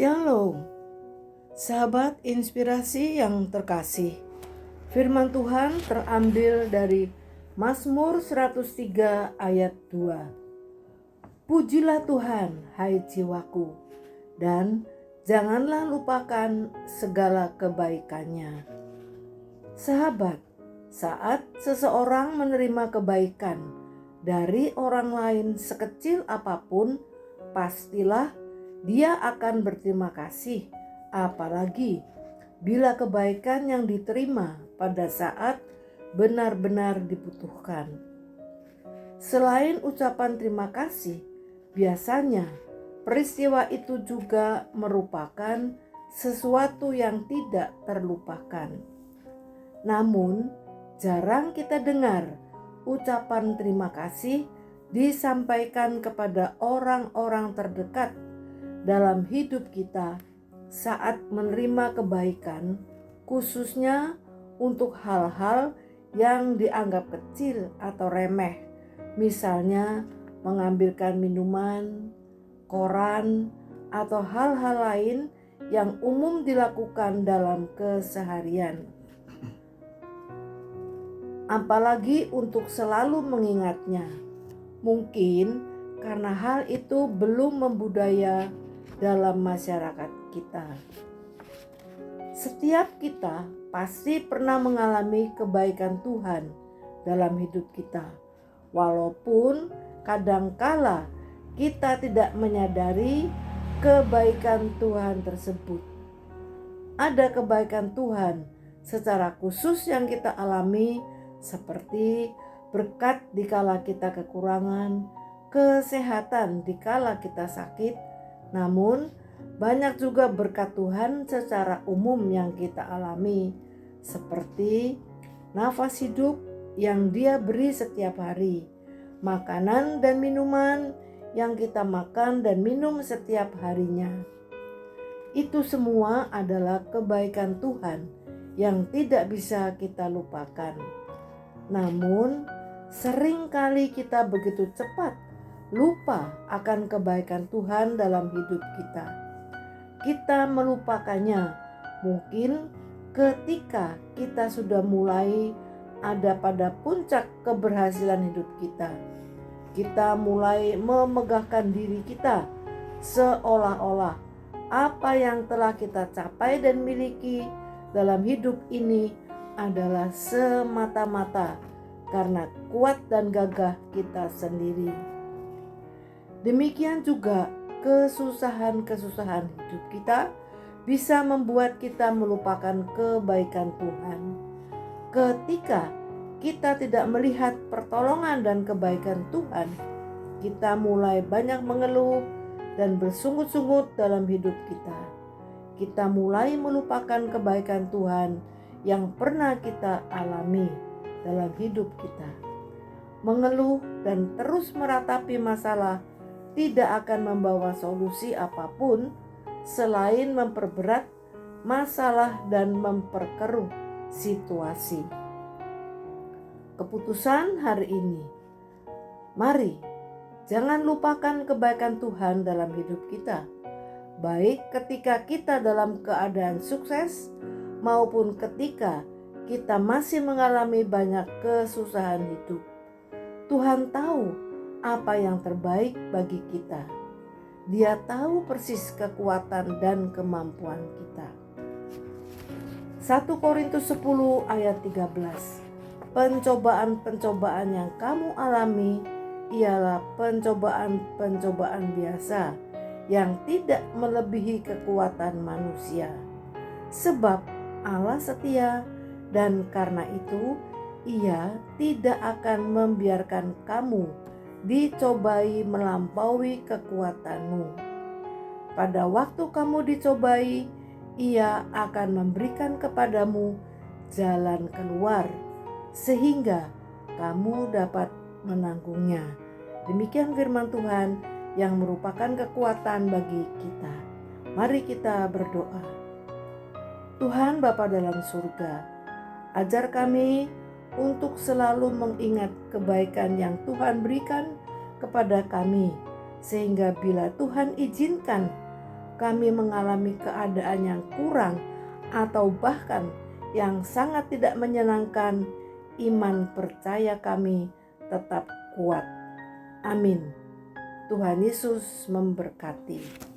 Shalom, sahabat inspirasi yang terkasih. Firman Tuhan terambil dari Mazmur 103 ayat 2. Pujilah Tuhan, hai jiwaku, dan janganlah lupakan segala kebaikannya. Sahabat, saat seseorang menerima kebaikan dari orang lain sekecil apapun, pastilah dia akan berterima kasih, apalagi bila kebaikan yang diterima pada saat benar-benar dibutuhkan. Selain ucapan terima kasih, biasanya peristiwa itu juga merupakan sesuatu yang tidak terlupakan. Namun, jarang kita dengar ucapan terima kasih disampaikan kepada orang-orang terdekat dalam hidup kita saat menerima kebaikan, khususnya untuk hal-hal yang dianggap kecil atau remeh, misalnya mengambilkan minuman, koran, atau hal-hal lain yang umum dilakukan dalam keseharian. Apalagi untuk selalu mengingatnya, mungkin karena hal itu belum membudaya dalam masyarakat kita. Setiap kita pasti pernah mengalami kebaikan Tuhan dalam hidup kita, walaupun kadangkala kita tidak menyadari kebaikan Tuhan tersebut. Ada kebaikan Tuhan secara khusus yang kita alami, seperti berkat dikala kita kekurangan, kesehatan dikala kita sakit. Namun banyak juga berkat Tuhan secara umum yang kita alami, seperti nafas hidup yang Dia beri setiap hari, makanan dan minuman yang kita makan dan minum setiap harinya. Itu semua adalah kebaikan Tuhan yang tidak bisa kita lupakan. Namun seringkali kita begitu cepat lupa akan kebaikan Tuhan dalam hidup kita. Kita melupakannya mungkin ketika kita sudah mulai ada pada puncak keberhasilan hidup kita. Kita mulai memegahkan diri kita seolah-olah apa yang telah kita capai dan miliki dalam hidup ini adalah semata-mata karena kuat dan gagah kita sendiri. Demikian juga kesusahan-kesusahan hidup kita bisa membuat kita melupakan kebaikan Tuhan. Ketika kita tidak melihat pertolongan dan kebaikan Tuhan, kita mulai banyak mengeluh dan bersungut-sungut dalam hidup kita. Kita mulai melupakan kebaikan Tuhan yang pernah kita alami dalam hidup kita. Mengeluh dan terus meratapi masalah tidak akan membawa solusi apapun selain memperberat masalah dan memperkeruh situasi. Keputusan hari ini, mari jangan lupakan kebaikan Tuhan dalam hidup kita, baik ketika kita dalam keadaan sukses maupun ketika kita masih mengalami banyak kesusahan hidup. Tuhan tahu apa yang terbaik bagi kita. Dia tahu persis kekuatan dan kemampuan kita. 1 Korintus 10 ayat 13. Pencobaan-pencobaan yang kamu alami ialah pencobaan-pencobaan biasa yang tidak melebihi kekuatan manusia. Sebab Allah setia, dan karena itu Ia tidak akan membiarkan kamu dicobai melampaui kekuatanmu. Pada waktu kamu dicobai, Ia akan memberikan kepadamu jalan keluar sehingga kamu dapat menanggungnya. Demikian firman Tuhan yang merupakan kekuatan bagi kita. Mari kita berdoa. Tuhan Bapa dalam surga, ajar kami untuk selalu mengingat kebaikan yang Tuhan berikan kepada kami, sehingga bila Tuhan izinkan kami mengalami keadaan yang kurang atau bahkan yang sangat tidak menyenangkan, iman percaya kami tetap kuat. Amin. Tuhan Yesus memberkati.